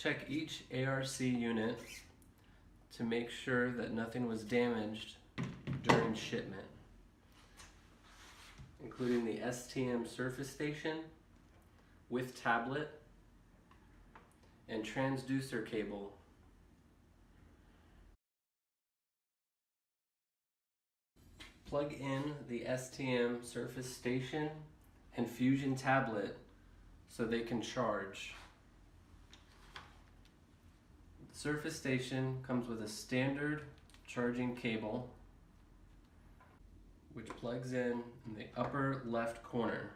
Check each ARC unit to make sure that nothing was damaged during shipment, including the STM surface station with tablet and transducer cable. Plug in the STM surface station and Fusion tablet so they can charge. The surface station comes with a standard charging cable which plugs in the upper left corner.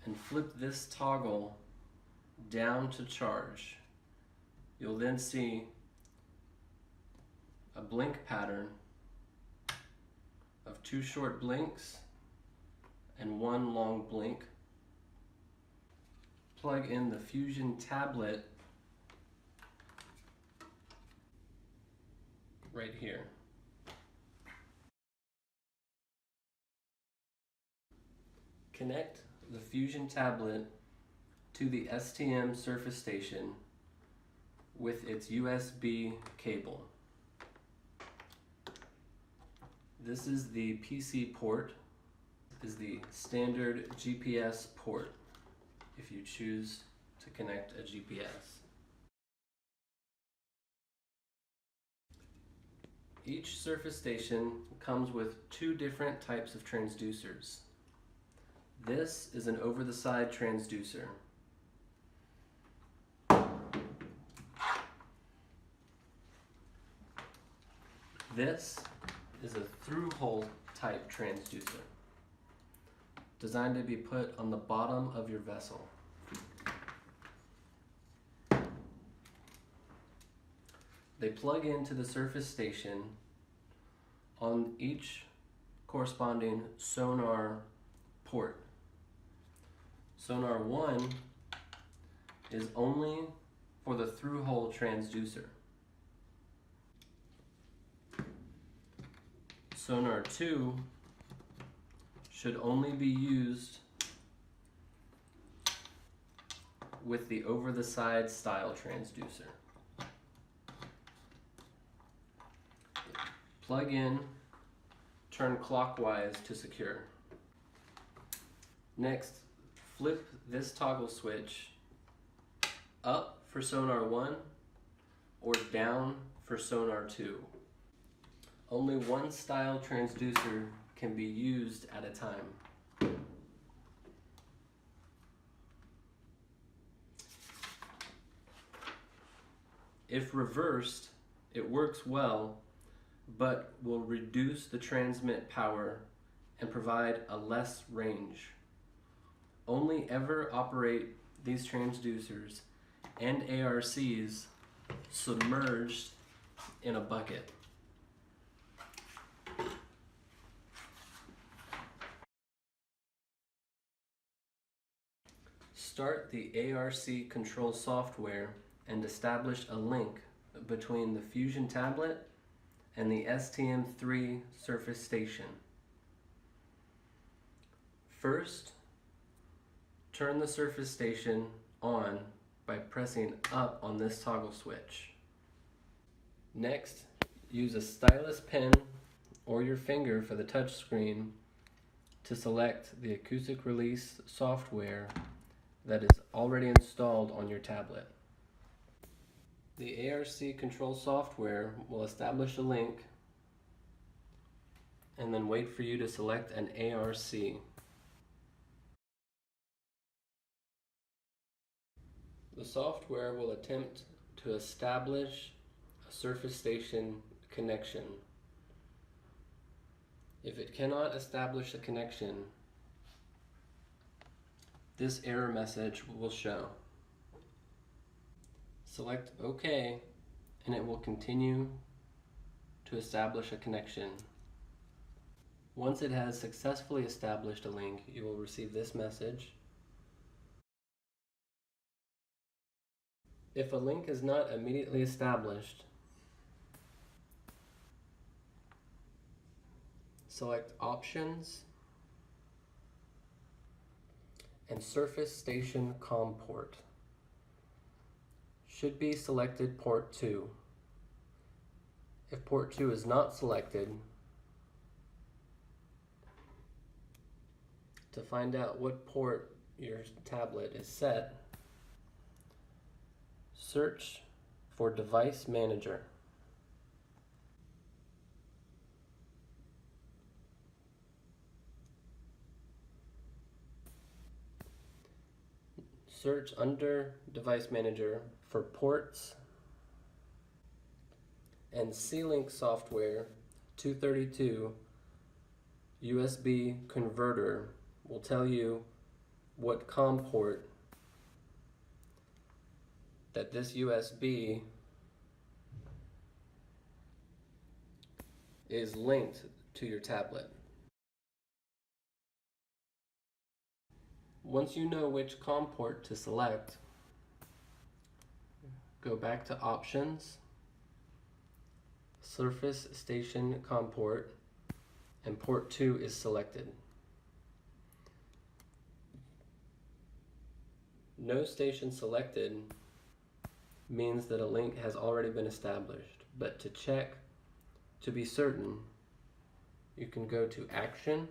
And flip this toggle down to charge. You'll then see a blink pattern of 2 short blinks and 1 long blink. Plug in the Fusion tablet right here. Connect the Fusion tablet to the STM surface station with its USB cable. This is the PC port. This is the standard GPS port if you choose to connect a GPS. Each surface station comes with 2 different types of transducers. This is an over-the-side transducer. This is a through-hole type transducer, designed to be put on the bottom of your vessel. They plug into the surface station on each corresponding sonar port. Sonar 1 is only for the through-hole transducer. Sonar 2 should only be used with the over-the-side style transducer. Plug in, turn clockwise to secure. Next, flip this toggle switch up for sonar 1 or down for sonar 2. Only one style transducer can be used at a time. If reversed, it works well, but will reduce the transmit power and provide a less range. Only ever operate these transducers and ARCs submerged in a bucket. Start the ARC control software and establish a link between the Fusion tablet and the STM3 surface station. First, turn the surface station on by pressing up on this toggle switch. Next, use a stylus pen or your finger for the touch screen to select the acoustic release software that is already installed on your tablet. The ARC control software will establish a link and then wait for you to select an ARC. The software will attempt to establish a surface station connection. If it cannot establish a connection, this error message will show. Select OK and it will continue to establish a connection. Once it has successfully established a link, you will receive this message. If a link is not immediately established, select Options and Surface Station COM port. Should be selected port 2. If port 2 is not selected, to find out what port your tablet is set, search for Device Manager. Search under Device Manager for ports, and C-Link software 232 USB converter will tell you what COM port that this USB is linked to your tablet. Once you know which COM port to select, go back to Options, Surface Station COM port, and port 2 is selected. No station selected means that a link has already been established, but to check to be certain, you can go to Action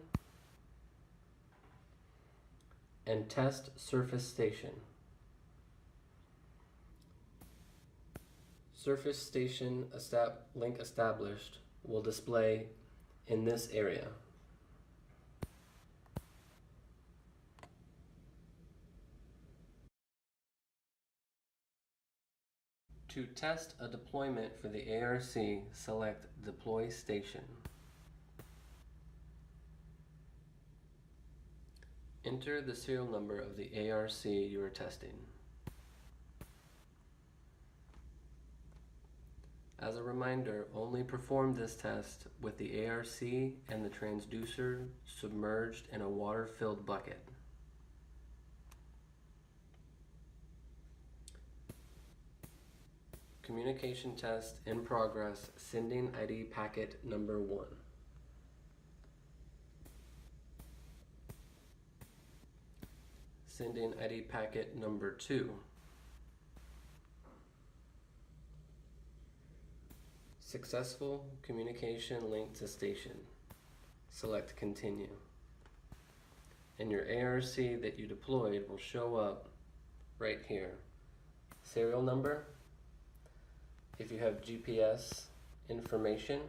and Test Surface Station. Surface Station link established will display in this area. To test a deployment for the ARC, select Deploy Station. Enter the serial number of the ARC you are testing. As a reminder, only perform this test with the ARC and the transducer submerged in a water-filled bucket. Communication test in progress, sending ID packet number 1. Sending ID packet number 2. Successful communication link to station. Select Continue. And your ARC that you deployed will show up right here. Serial number, if you have GPS information,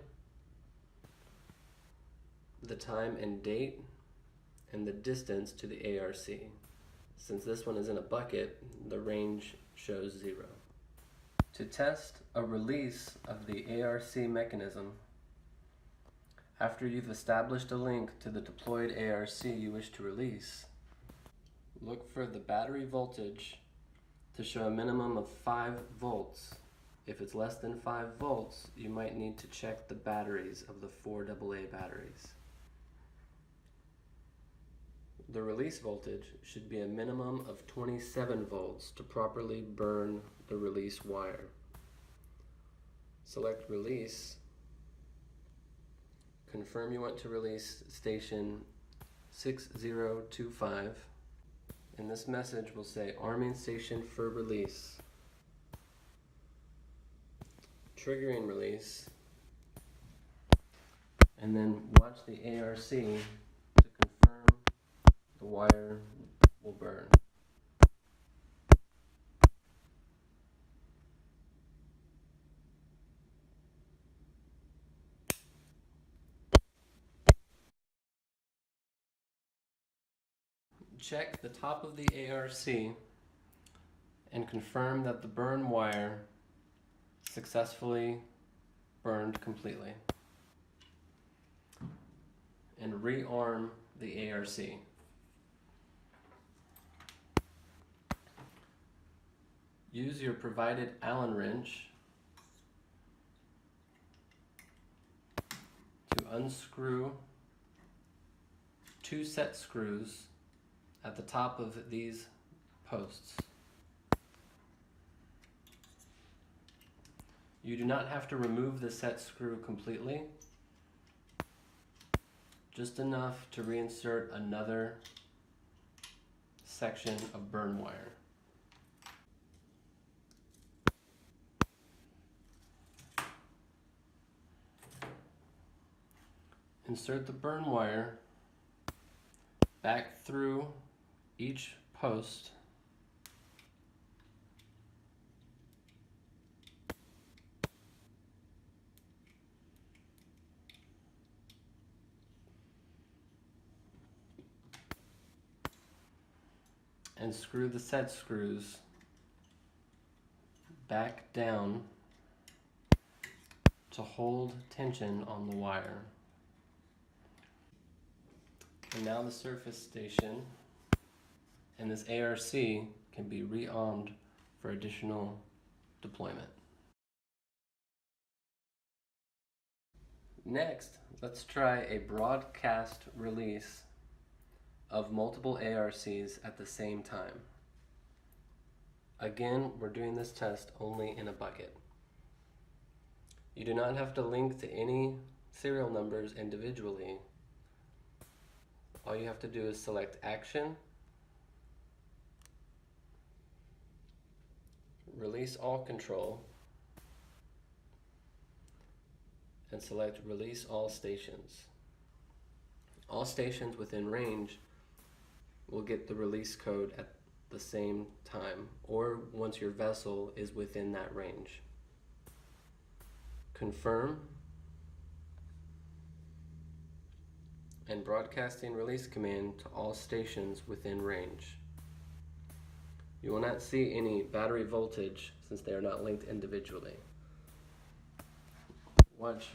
the time and date, and the distance to the ARC. Since this one is in a bucket, the range shows 0. To test a release of the ARC mechanism, after you've established a link to the deployed ARC you wish to release, look for the battery voltage to show a minimum of 5 volts. If it's less than 5 volts, you might need to check the batteries of the 4 AA batteries. The release voltage should be a minimum of 27 volts to properly burn the release wire. Select Release. Confirm you want to release station 6025. And this message will say arming station for release. Triggering release. And then watch the ARC to confirm the wire will burn. Check the top of the ARC and confirm that the burn wire successfully burned completely. And rearm the ARC. Use your provided Allen wrench to unscrew 2 set screws at the top of these posts. You do not have to remove the set screw completely, just enough to reinsert another section of burn wire. Insert the burn wire back through each post and screw the set screws back down to hold tension on the wire. And now the surface station and this ARC can be rearmed for additional deployment. Next, let's try a broadcast release of multiple ARCs at the same time. Again, we're doing this test only in a bucket. You do not have to link to any serial numbers individually. All you have to do is select Action, Release All Control, and select Release All Stations. All stations within range will get the release code at the same time, or once your vessel is within that range. Confirm, and broadcasting release command to all stations within range. You will not see any battery voltage since they are not linked individually. Watch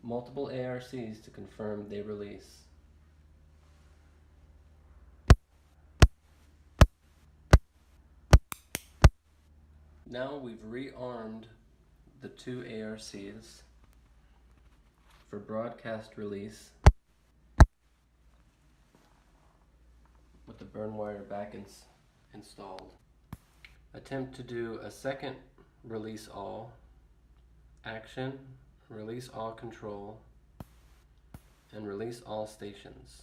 multiple ARCs to confirm they release. Now we've rearmed the two ARCs for broadcast release with the burn wire back installed. Attempt to do a second release all, Action, Release All Control, and Release All Stations.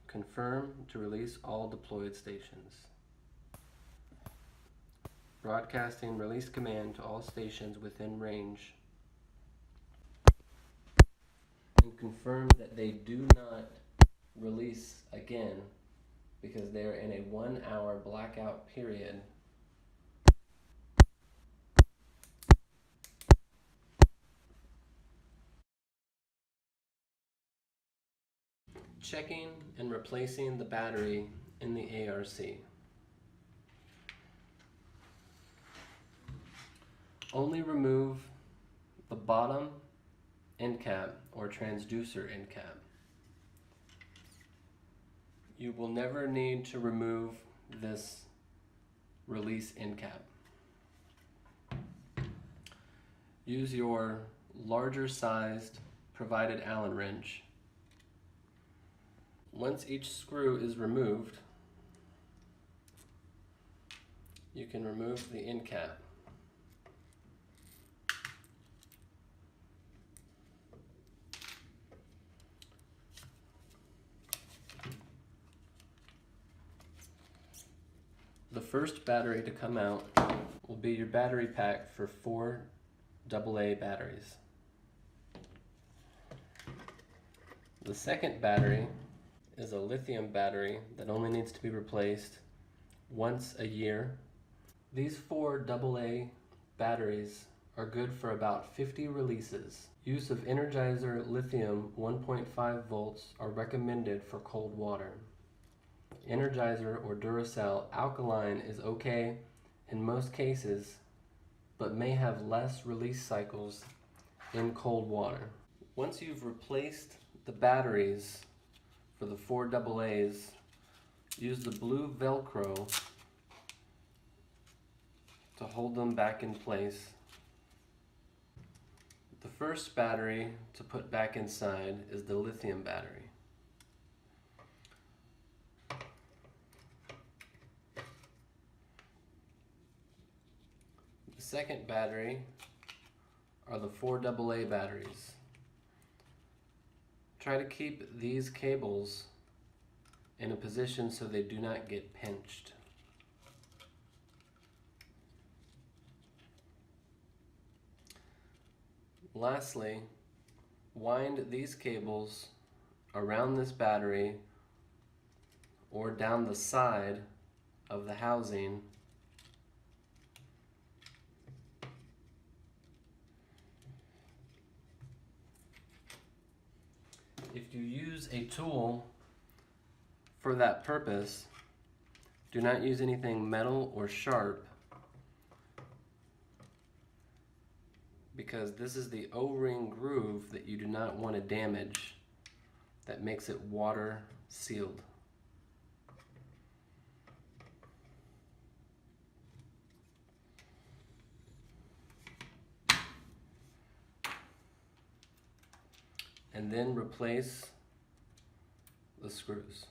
Confirm to release all deployed stations. Broadcasting release command to all stations within range. And confirm that they do not release again because they are in a 1 hour blackout period. Checking and replacing the battery in the ARC. Only remove the bottom end cap or transducer end cap. You will never need to remove this release end cap. Use your larger sized provided Allen wrench. Once each screw is removed, you can remove the end cap. The first battery to come out will be your battery pack for 4 AA batteries. The second battery is a lithium battery that only needs to be replaced once a year. These 4 AA batteries are good for about 50 releases. Use of Energizer lithium 1.5 volts are recommended for cold water. Energizer or Duracell alkaline is okay in most cases, but may have less release cycles in cold water. Once you've replaced the batteries for the 4 AA's, use the blue Velcro to hold them back in place. The first battery to put back inside is the lithium battery. The second battery are the 4 AA batteries. Try to keep these cables in a position so they do not get pinched. Lastly, wind these cables around this battery or down the side of the housing If you use a tool for that purpose, do not use anything metal or sharp, because this is the O-ring groove that you do not want to damage, that makes it water sealed. And then replace the screws.